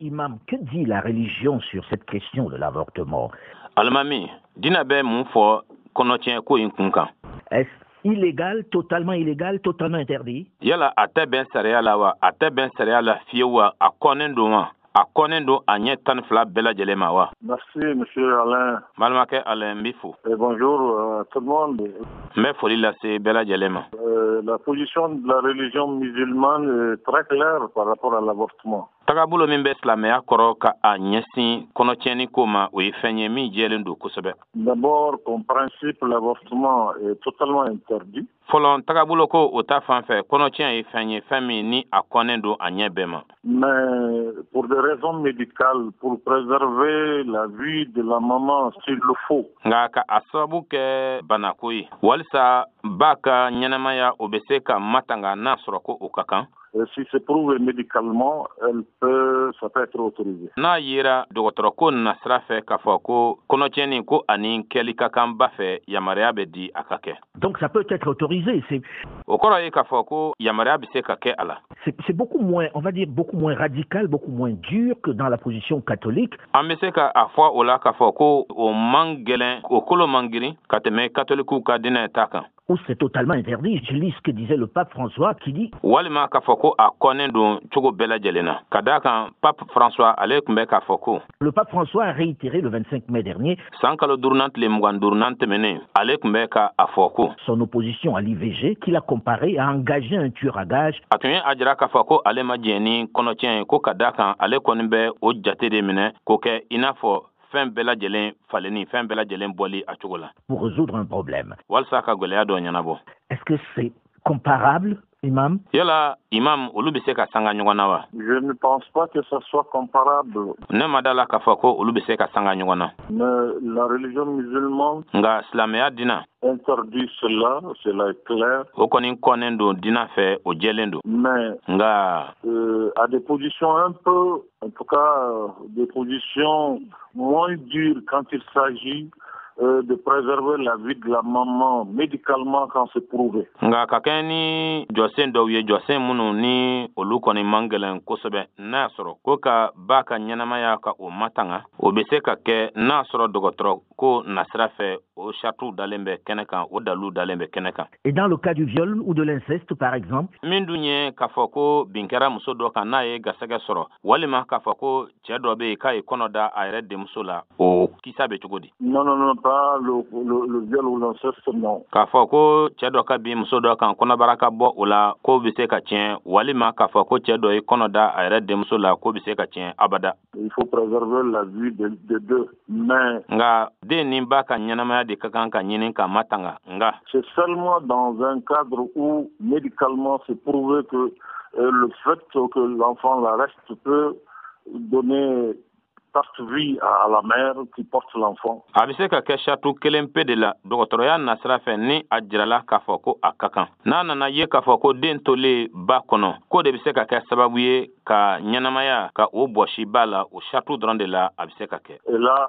Imam, que dit la religion sur cette question de l'avortement? Almami, dina be mun fo konotien ko inkunkan. Est-ce illégal, totalement interdit? Yala ate ben sariya la wa, ate ben sariya la fiyewa a konen do wa. A konen do a nye tan fila bela jelema wa. Merci, monsieur Alain. Malmake Alain Mbifo. Et bonjour à tout le monde. Me foli la se bela jelema. La position de la religion musulmane est très claire par rapport à l'avortement. Tagabulo min be silamɛya kɔrɔ ka a ɲɛsin kɔnɔtiɲɛni ko ma o ye fɛn ye min jɛlen don kosɛbɛ. D'abord, comme principe, l'avortement est totalement interdit. Fɔlɔ tagabulo ko o ta fan fɛ kɔnɔtiɲɛ ye fɛn ye fɛn min ni a kɔnnen don a ɲɛ bɛɛ ma. Mais pour des raisons médicales, pour préserver la vie de la maman s'il le faut. Nka ka a sababu kɛ banako ye walisa ba ka ɲɛnamaya o bɛ se ka matanga n'a sɔrɔ ko o ka kan. Si c'est prouvé médicalement, ça peut être autorisé. N'a yera dɔgɔtɔrɔ ko na sira fɛ k'a fɔ ko kɔnɔtiɲɛni ko ani kɛli ka kan ba fɛ yamaruya bɛ di a ka kɛ. Donc ça peut être autorisé. O kɔrɔ ye k'a fɔ ko yamaruya bɛ se ka kɛ a la. C'est beaucoup moins, on va dire, beaucoup moins radical, beaucoup moins dur que dans la position catholique. An bɛ se ka a fɔ o la k'a fɔ ko o man gɛlɛn, o kolo man girin ka tɛmɛ katolikiw ka diinɛ ta kan. Où c'est totalement interdit. Je lis ce que disait le pape François qui dit walima k'a fɔ ko a kɔnnen don cogo bɛɛ lajɛlen na ka d'a kan pape François ale tun bɛ k'a fɔ ko le pape François a réitéré le 25 mai dernier san kalo duurunan tile 22 tɛmɛnen ale tun bɛ k'a fɔ ko son opposition à l'IVG qu'il a comparé à engager un tueur à gage. A tun ye a jira k'a fɔ ko ale ma jɛn ni kɔnɔtiɲɛ ye ko ka d'a kan ale kɔni bɛ o jate de minɛ k'o kɛ i n'a fɔ fɛn bɛɛ lajɛlen faleni fɛn bɛɛ lajɛlen bɔli a cogo la. Pour résoudre un problème. Walasa ka gɛlɛya dɔ ɲɛnabɔ. Est-ce que c'est comparable, Imam? Yala imam olu bɛ se ka sanga ɲɔgɔn na wa? Je ne pense pas que ça soit comparable. Ne ma da la k'a fɔ ko olu bɛ se ka sanga ɲɔgɔn na. Mais la religion musulmane Nka silamɛya diina interdit cela est clair. O kɔni kɔnnen don diina fɛ o jɛlen don. Mais Nka à des positions un peu, en tout cas, des positions moins dures quand il s'agit de préserver la vie de la maman médicalement quand c'est prouvé. Nka ka kɛ ni jɔsen dɔw ye jɔsen minnu ni olu kɔni man gɛlɛn kosɛbɛ n'a sɔrɔ ko ka ba ka ɲɛnamaya ka o matanga o bɛ se ka kɛ n'a sɔrɔ dɔgɔtɔrɔ ko nasira fɛ o saritiw dalen bɛ kɛnɛ kan o dalilu dalen bɛ kɛnɛ kan. Et dans le cas du viol ou de l'inceste par exemple? Min dun ye k'a fɔ ko bin kɛra muso dɔ kan n'a ye garisɛgɛ sɔrɔ walima k'a fɔ ko cɛ dɔ bɛ yen k'a ye kɔnɔ da a yɛrɛ denmuso la o kisa bɛ cogo di? Non, pas le viol ou l'inceste, non. K'a fɔ ko cɛ dɔ ka bin muso dɔ kan kɔnɔbara ka bɔ o la ko bɛ se ka tiɲɛ walima k'a fɔ ko cɛ dɔ ye kɔnɔ da a yɛrɛ denmuso la ko bɛ se ka tiɲɛ abada. Il faut préserver la vie des deux. Mais nka den ni ba ka ɲɛnamaya de ka kan ka ɲini ka matanga nka c'est seulement dans un cadre où médicalement c'est prouvé que le fait que l'enfant la reste peut donner parte vie à la mère qui porte l'enfant. A bɛ se ka kɛ saratu kelen pe de la dɔgɔtɔrɔya nasira fɛ ni a jirala k'a fɔ ko a ka kan. N'a nana ye k'a fɔ ko den tolen ba kɔnɔ k'o de bɛ se ka kɛ sababu ye ka ɲɛnamaya ka o bɔsi ba la o saratu dɔrɔn de la a bɛ se ka kɛ. Et là,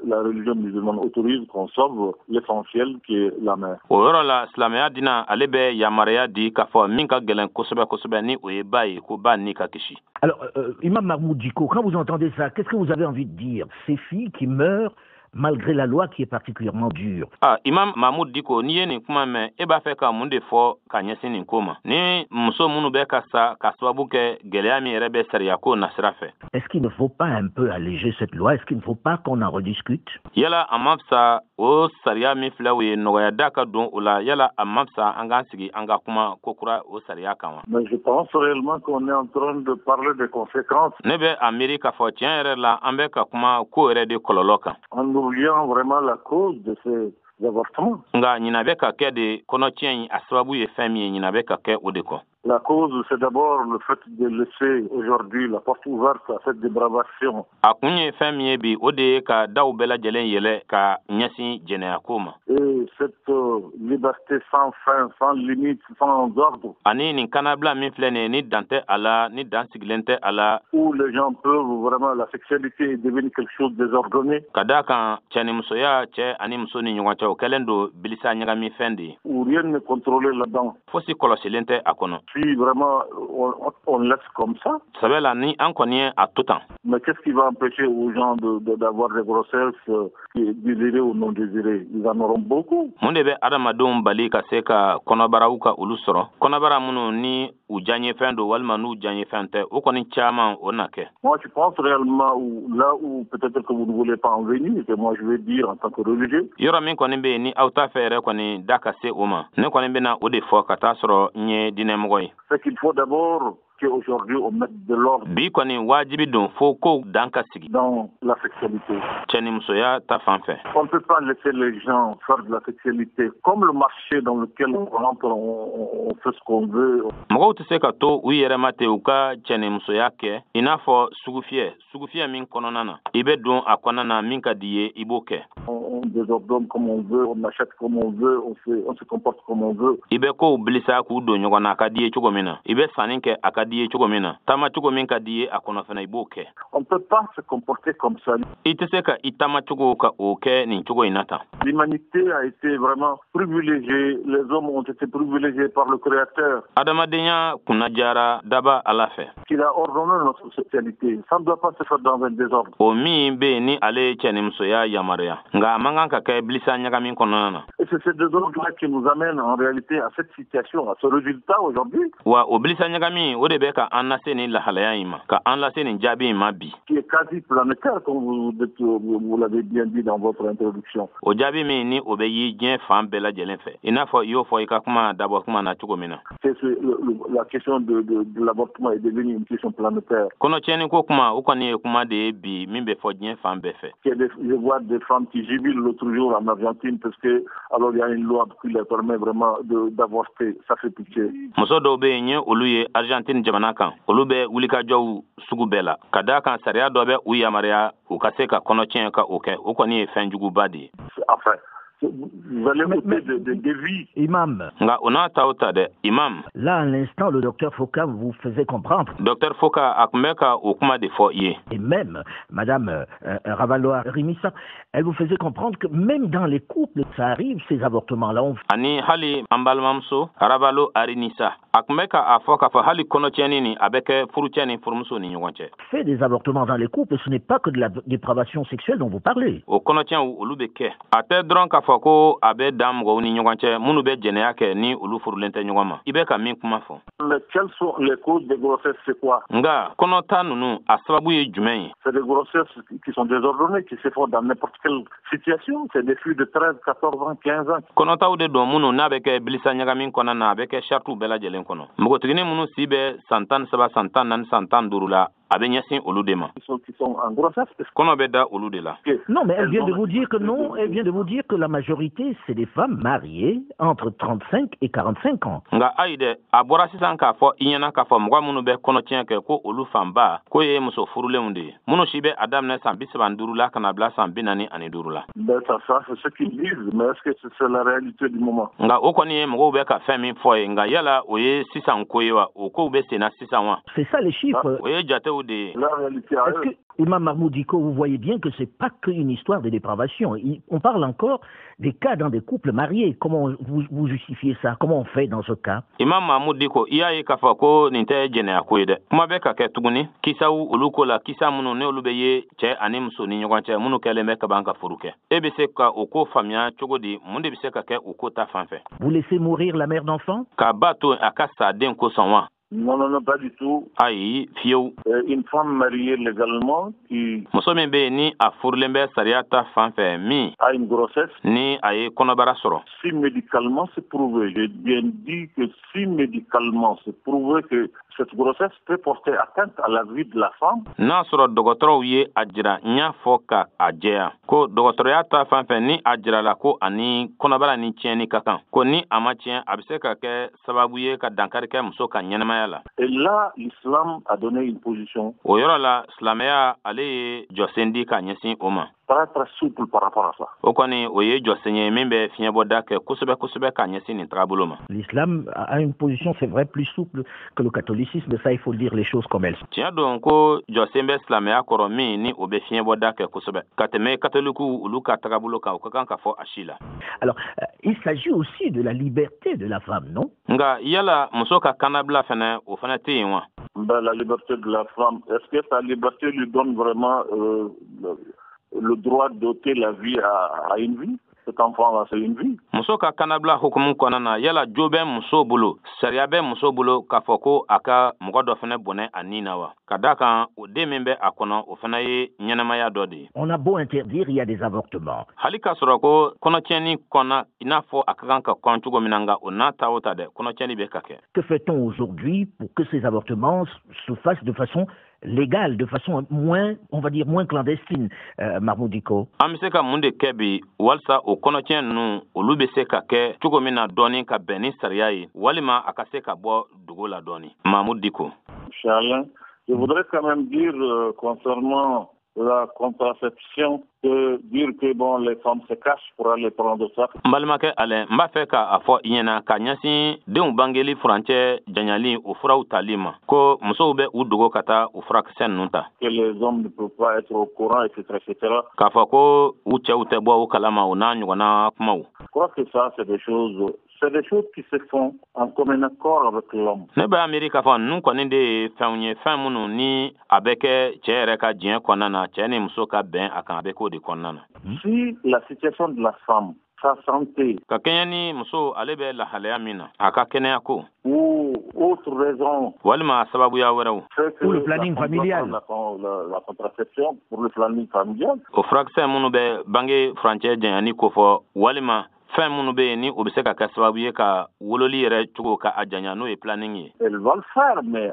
la religion musulmane autorise qu'on sauve l'essentiel qui est la mère. O yɔrɔ la silamɛya diina ale bɛ yamaruya di k'a fɔ min ka gɛlɛn kosɛbɛ ni o ye ba ye ko ba ni ka kisi. Alors, Imam Mahmoud Dicko, quand vous entendez ça, qu'est-ce que vous avez envie de dire? Ces filles qui meurent malgré la loi qui est particulièrement dure. Imam Mahmoud Dicko, n'i ye nin kuma mɛn e b'a fɛ ka mun de fɔ ka ɲɛsin nin ko ma ni muso minnu bɛ ka sa ka sababu kɛ gɛlɛya min yɛrɛ bɛ sariyako nasira fɛ. Est-ce qu'il ne faut pas un peu alléger cette loi? Est-ce qu'il ne faut pas qu'on en rediscute? Yala a ma fisa o sariya min filɛ o ye nɔgɔya da ka don o la yala a ma fisa an k'an sigi an ka kuma ko kura o sariya kan wa? Mais je pense réellement qu'on est en train de parler des conséquences. Ne bɛ a miiri k'a fɔ tiɲɛ yɛrɛ la an bɛ ka kuma ko yɛrɛ de kɔlɔlɔ kan. En oubliant vraiment la cause de ces avortements. Nka ɲina bɛ ka kɛ de kɔnɔtiɲɛ in a sababu ye fɛn min ye ɲina bɛ ka kɛ o de kɔ. La cause, c'est d'abord le fait de laisser aujourd'hui la porte ouverte à cette dépravation. A kun ye fɛn min ye bi o de ye ka daw bɛɛ lajɛlen yɛlɛ ka ɲɛsin jɛnɛyako ma. Et cette liberté sans fin, sans limite, sans ordre. Ani nin kanabila min filɛ nin ye ni dan tɛ a la ni dan sigilen tɛ a la. Où les gens peuvent vraiment, la sexualité est devenue quelque chose de désordonné. Ka d'a kan cɛ ni musoya cɛ ani muso ni ɲɔgɔn cɛ o kɛlen don bilisa ɲagami fɛn de ye. Où rien n'est contrôlé là-dedans. Fosi kɔlɔsilen tɛ a kɔnɔ. si vraiment on laisse comme ça. Sabela ni an kɔni a to tan. Mais qu'est-ce qui va empêcher aux gens d'avoir des grossesses désirées ou non désirées? Ils en auront beaucoup. Mun de bɛ adamadenw bali ka se ka kɔnɔbaraw ka olu sɔrɔ. Kɔnɔbara minnu ni u diyaɲɛ fɛn don walima n'u diyaɲɛ fɛn tɛ o kɔni caman o na kɛ. Moi je pense réellement là où peut-être que vous ne voulez pas en venir, que moi je vais dire en tant que religieux. Yɔrɔ min kɔni bɛ yen ni aw t'a fɛ yɛrɛ kɔni da ka se o ma. Ne kɔni bɛna o de fɔ ka taa sɔrɔ n ye diinɛmɔgɔ ye. C'est qu'il faut d'abord qu'aujourd'hui on mette de l'ordre. Bi kɔni wajibi don fo ko dan ka sigi. Dans la sexualité. Cɛ ni musoya ta fan fɛ. On ne peut pas laisser les gens faire de la sexualité comme le marché dans lequel on rentre, on fait ce qu'on veut. Mɔgɔw tɛ se ka to u yɛrɛ ma ten u ka cɛ ni musoya kɛ i n'a fɔ sugufiyɛ min kɔnɔna na i bɛ don a kɔnɔna na min ka di ye i b'o kɛ. On désordonne comme on veut, on achète comme on veut, on se comporte comme on veut. I bɛ kow bilisa k'u don ɲɔgɔn na a ka di ye cogo min na i bɛ sanni kɛ a ka di ye cogo min na taama cogo min ka di ye a kɔnɔ fana i b'o kɛ. On ne peut pas se comporter comme ça. I tɛ se ka i taama cogo ka o kɛ nin cogo in na tan. L'humanité a été vraiment privilégiée, les hommes ont été privilégiés par le Créateur. Adamadenya kunnajara daba ala fɛ. Qu'il a ordonné notre sexualité. Ça ne doit pas se faire dans un désordre. O min bɛ yen ni ale ye cɛ ni musoya yamaruya nka a man kan ka kɛ bilisa ɲagamin kɔnɔna na. Et c'est ce désordre-là qui nous amène en réalité à cette situation, à ce résultat aujourd'hui. Wa o bilisa ɲagamin o de bɛ ka an lase nin lahalaya in ma ka an lase nin jaabi in ma bi. Qui est quasi planétaire, comme vous l'avez bien dit dans votre introduction. O jaabi min ni o bɛ yi diɲɛ fan bɛɛ lajɛlen fɛ i n'a fɔ i y'o fɔ i ka kuma dabɔ kuma na cogo min na. La question de l'avortement est devenue une question planétaire. Kɔnɔtiɲɛni ko kuma o kɔni ye kuma de ye bi min bɛ fɔ diɲɛ fan bɛɛ fɛ. Je vois des femmes qui jubilent l'autre jour en Argentine parce que alors il y a une loi qui leur permet vraiment d'avorter. Ça fait pitié. Muso dɔw bɛ yen ye olu ye Argentine jamana kan olu bɛ wulikajɔw sugu bɛɛ la ka d'a kan sariya dɔ bɛ u yamaruya u ka se ka kɔnɔtiɲɛ ka o kɛ o kɔni ye fɛn juguba de ye. Enfin, vous allez ôter des vies. Imam. Nga on a ta ota de imam. Là, à l'instant, le docteur Foka vous faisait comprendre. Docteur Foka a kun bɛ ka o kuma de fɔ i ye. Et même, Madame Ravaloa Rimissa, elle vous faisait comprendre que même dans les couples, ça arrive, ces avortements-là. Ani hali an balimamuso Ravalo Arinisa a kun bɛ ka a fɔ k'a fɔ hali kɔnɔtiɲɛni ni a bɛ kɛ furucɛ ni furumuso ni ɲɔgɔn cɛ. Fait des avortements dans les couples, ce n'est pas que de la dépravation sexuelle dont vous parlez. O kɔnɔtiɲɛw olu bɛ kɛ a tɛ dɔrɔn k'a fɔ ko a bɛ dan mɔgɔw ni ɲɔgɔn cɛ minnu bɛ jɛnɛya kɛ ni olu furulen tɛ ɲɔgɔn ma i bɛ ka min kuma fɔ. Mais quelles sont les causes des grossesses, c'est quoi? Nga kɔnɔta ninnu a sababu ye jumɛn ye? C'est des grossesses qui sont désordonnées, qui se font dans n'importe quelle situation. C'est des filles de 13, 14 ans, 15 ans. Kɔnɔtaw de don minnu n'a bɛ kɛ bilisa ɲagamin kɔnɔna na a bɛ kɛ saritiw bɛɛ lajɛlen kɔnɔ. Npogotigini minnu si bɛ san 13, san 14, san 15 la a bɛ ɲɛsin olu de ma. Qui sont en grossesse. Kɔnɔ bɛ da olu de la. Non, mais elle vient de vous dire que non. Elle vient de vous dire que la majorité, c'est des femmes mariées entre 35 et 45 ans. Nga ayi dɛ a bɔra sisan k'a fɔ i ɲɛna k'a fɔ mɔgɔ minnu bɛ kɔnɔtiɲɛ kɛ ko olu fanba ko ye muso furulenw de ye minnu si bɛ a daminɛ san 35 la ka na bila san 45 la. Ben ça c'est ce qu'ils disent, mais est-ce que c'est la réalité du moment? Nga o kɔni ye mɔgɔw bɛ ka fɛn min fɔ ye nka yala o ye sisan ko ye wa o kow bɛ sen na sisan wa. C'est ça les chiffres. O ye jatew de ye. La réalité à eux. Imam Mahmoud Dicko, vous voyez bien que c'est pas qu'une histoire de dépravation. On parle encore des cas dans des couples mariés. Comment vous justifiez ça? Comment on fait dans ce cas? Imam Mahmoud Dicko, i y'a ye k'a fɔ ko nin tɛ jɛnɛya ko ye dɛ. Kuma bɛ ka kɛ tuguni kisaw olu ko la kisa minnu ni olu bɛ ye cɛ ani muso ni ɲɔgɔn cɛ minnu kɛlen bɛ ka ban ka furu kɛ. E bɛ se ka o ko faamuya cogo di? Mun de bɛ se ka kɛ o ko ta fan fɛ? Vous laissez mourir la mère d'enfant? K'a ba to a ka sa den kosɔn wa? Non, non, non, pas du tout. Ayi, fiyewu. Une femme mariée légalement qui... Muso min bɛ yen ni a furulen bɛ sariya ta fan fɛ min a une grossesse. Ni a ye kɔnɔbara sɔrɔ. Si médicalement c'est prouvé, j'ai bien dit que si médicalement c'est prouvé que cette grossesse peut porter atteinte à la vie de la femme. N'a sɔrɔ dɔgɔtɔrɔw ye a jira n y'a fɔ ka a jɛya ko dɔgɔtɔrɔya ta fan fɛ ni a jirala ko ani kɔnɔbara ni tiɲɛni ka kan ko ni a ma tiɲɛ a bɛ se ka kɛ sababu ye ka dankari kɛ muso ka ɲɛnamaya la. Et là, l'islam a donné une position. O yɔrɔ la silamɛya ale ye jɔsen di ka ɲɛsin o ma. très très souple par rapport à ça. L'islam a une position, c'est vrai, plus souple que le catholicisme, mais ça, il faut dire les choses comme elles sont. Alors, il s'agit aussi de la liberté de la femme, non? La liberté de la femme, est-ce que sa liberté lui donne vraiment le droit d'ôter la vie à une vie? Cet enfant-là, c'est une vie. Muso ka kanabla hukumu kɔnɔna yala jo bɛ muso bolo sariya bɛ muso bolo k'a fɔ ko a ka mɔgɔ dɔ fana bɔnɛ a nin na wa ka da kan o den min bɛ a kɔnɔ o fana ye ɲɛnamaya dɔ de ye. On a beau interdire, il y a des avortements. Hali k'a sɔrɔ ko kɔnɔtiɲɛni kɔnna i n'a fɔ a ka kan ka kɔn cogo min na nka o n'a ta o ta dɛ kɔnɔtiɲɛni bɛ ka kɛ. Que fait-on aujourd'hui pour que ces avortements se fassent de façon légale, de façon moins, on va dire, moins clandestine, Mahmoud Dicko? An bɛ se ka mun de kɛ bi walasa o kɔnɔtiɲɛ ninnu olu bɛ se ka kɛ cogo min na dɔɔni ka bɛn ni sariya ye walima a ka se ka bɔ dugu la dɔɔni. Mahmoud Dicko. Charles, je voudrais quand même dire concernant la contraception, dire que bon, les femmes se cachent pour aller prendre ça. Mbalimakɛ Alain, n b'a fɛ k'a fɔ i ɲɛna ka ɲɛsin denw bangeli furancɛ janyali o furaw tali ma ko musow bɛ u dogo ka taa u furakisɛ ninnu ta. Que les hommes ne peuvent pas être au courant, etc., etc. K'a fɔ ko u cɛw tɛ bɔ u kalama o n'a ɲɔgɔnna kumaw. Je crois que ça, c'est des choses qui se font en commun accord avec l'homme. Ne bɛ Amérique k'a fɔ ninnu kɔni de ye fɛnw ye fɛn minnu ni a bɛ kɛ cɛ yɛrɛ ka diɲɛ kɔnɔna na cɛ ni muso ka bɛn a kan a bɛ k'o de kɔnɔna na. Si la situation de la femme, sa santé, ka kɛɲɛ ni muso ale bɛ lahalaya min na a ka kɛnɛya ko ou autre raison, walima sababuya wɛrɛw pour le planning familial, la contraception pour le planning familial, o furakisɛ minnu bɛ bange furancɛ janyani kofɔ walima fɛn minnu bɛ yen ni o bɛ se ka kɛ sababu ye ka wololi yɛrɛ cogo ka a janya n'o ye planning ye. Elle va le faire, mais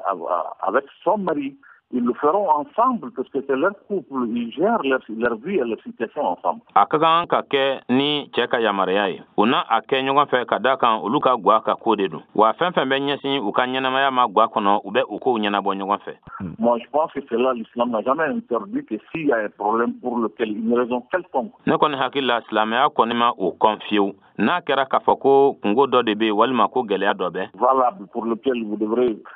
avec son mari. Ils le feront ensemble parce que c'est leur couple, ils gèrent leur vie et leur situation ensemble. A ka kan ka kɛ ni cɛ ka yamaruya ye u na a kɛ ɲɔgɔn fɛ ka da kan olu ka gwa ka ko de don wa fɛn fɛn bɛ ɲɛsin u ka ɲɛnamaya ma gwa kɔnɔ u bɛ u kow ɲɛnabɔ ɲɔgɔn fɛ. Moi je pense que c'est là l'islam n'a jamais interdit que s'il y a un problème pour lequel une raison quelconque. Ne kɔni hakili la silamɛya kɔni ma o kɔn fiyewu n'a kɛra k'a fɔ ko kungo dɔ de bɛ yen walima ko gɛlɛya dɔ bɛ. Valable pour lequel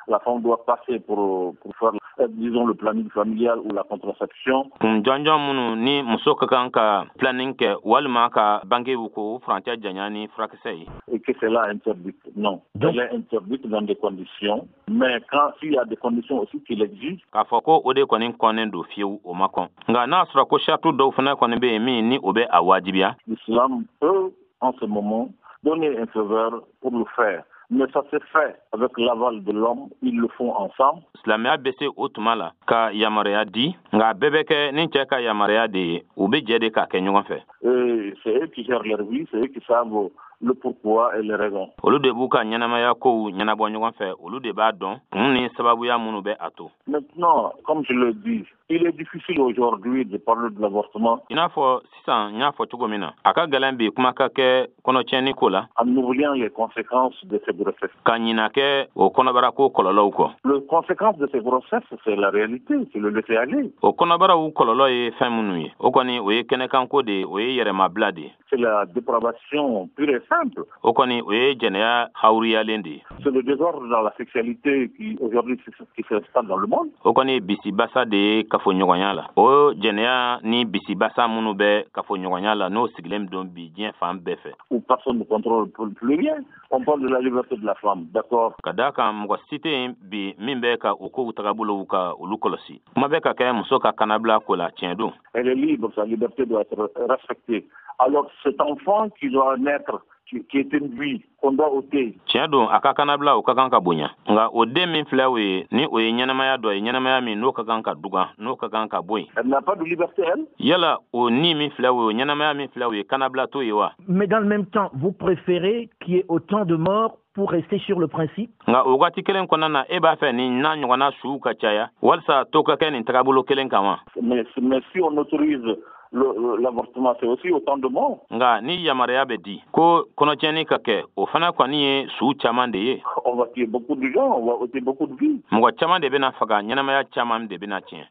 la femme doit passer pour faire disons le planning familial ou la contraception. Jɔnjɔn minnu ni muso ka kan ka planning kɛ walima ka bangew ko furancɛ janya ni furakisɛ ye. Et que c'est là interdit. Non. Elle est interdite dans des conditions, mais quand il y a des conditions aussi qui l'exigent. K'a fɔ ko o de kɔni kɔnnen don fiyewu o ma kɔn. Nka n'a sɔrɔ ko charte dɔw fana kɔni bɛ yen min ni o bɛ a wajibiya. L'islam peut en ce moment donner un faveur pour le faire. Mais ça se fait avec l'aval de l'homme, ils le font ensemble. Silamɛya bɛ se o tuma la ka yamaruya di nka bɛɛ bɛ kɛ ni cɛ ka yamaruya de ye u bɛ jɛ de k'a kɛ ɲɔgɔn fɛ. C'est eux qui gèrent leur vie, c'est eux qui savent le pourquoi et les raisons. Olu de b'u ka ɲɛnamaya kow ɲɛnabɔ ɲɔgɔn fɛ olu de b'a dɔn kun ni sababuya minnu bɛ a to. Maintenant, comme je le dis, il est difficile aujourd'hui de parler de l'avortement. I n'a fɔ sisan n y'a fɔ cogo min na a ka gɛlɛn bi kuma ka kɛ kɔnɔtiɲɛni ko la. En oubliant les conséquences de ces grossesses. Ka ɲina kɛ o kɔnɔbara ko kɔlɔlɔw kɔ. Les conséquences de ces grossesses, c'est la réalité, c'est le laisser aller. O kɔnɔbaraw kɔlɔlɔ ye fɛn minnu ye o kɔni o ye kɛnɛkanko de ye o ye yɛrɛmabila de ye. C'est la dépravation pure et simple. O kɔni o ye jɛnɛya hawuriyalen de ye. C'est le désordre dans la sexualité qui aujourd'hui qui s'installe dans le monde. O kɔni bisibasa de ye kafoɲɔgɔnya la. O jɛnɛya ni bisibasa minnu bɛ kafoɲɔgɔnya la n'o sigilen don bi diɲɛ fan bɛɛ fɛ. Où personne ne contrôle plus rien. On parle de la liberté de la femme, d'accord. Ka da kan mɔgɔ si tɛ yen bi min bɛ ka o kow tagabolow ka olu kɔlɔsi. Kuma bɛ ka kɛ muso ka kanabila ko la tiɲɛ don. Elle est libre, sa liberté doit être respectée. Alors cet enfant qui doit naître, qui est une vie qu'on doit ôter. Tiɲɛ don a ka kanabila o ka kan ka bonya nka o den min filɛ o ye ni o ye ɲɛnamaya dɔ ye ɲɛnamaya min n'o ka kan ka dugan n'o ka kan ka bɔ yen. Elle n'a pas de liberté, elle. Yala o ni min filɛ o ye ɲɛnamaya min filɛ o ye kanabila t'o ye wa. Mais dans le même temps, vous préférez qu'il y ait autant de morts pour rester sur le principe? Nka o waati kelen kɔnɔna na e b'a fɛ ni n'a ɲɔgɔnna suw ka caya walasa to ka kɛ nin tagabolo kelen kan wa. Mais si on autorise l'avortement, c'est aussi autant de morts. Nka ni yamaruya bɛ di ko kɔnɔtiɲɛni ka kɛ o fana kɔni ye su caman de ye. On va tuer beaucoup de gens, on va ôter beaucoup de vies. Mɔgɔ caman de bɛna faga ɲɛnamaya caman de bɛna tiɲɛ.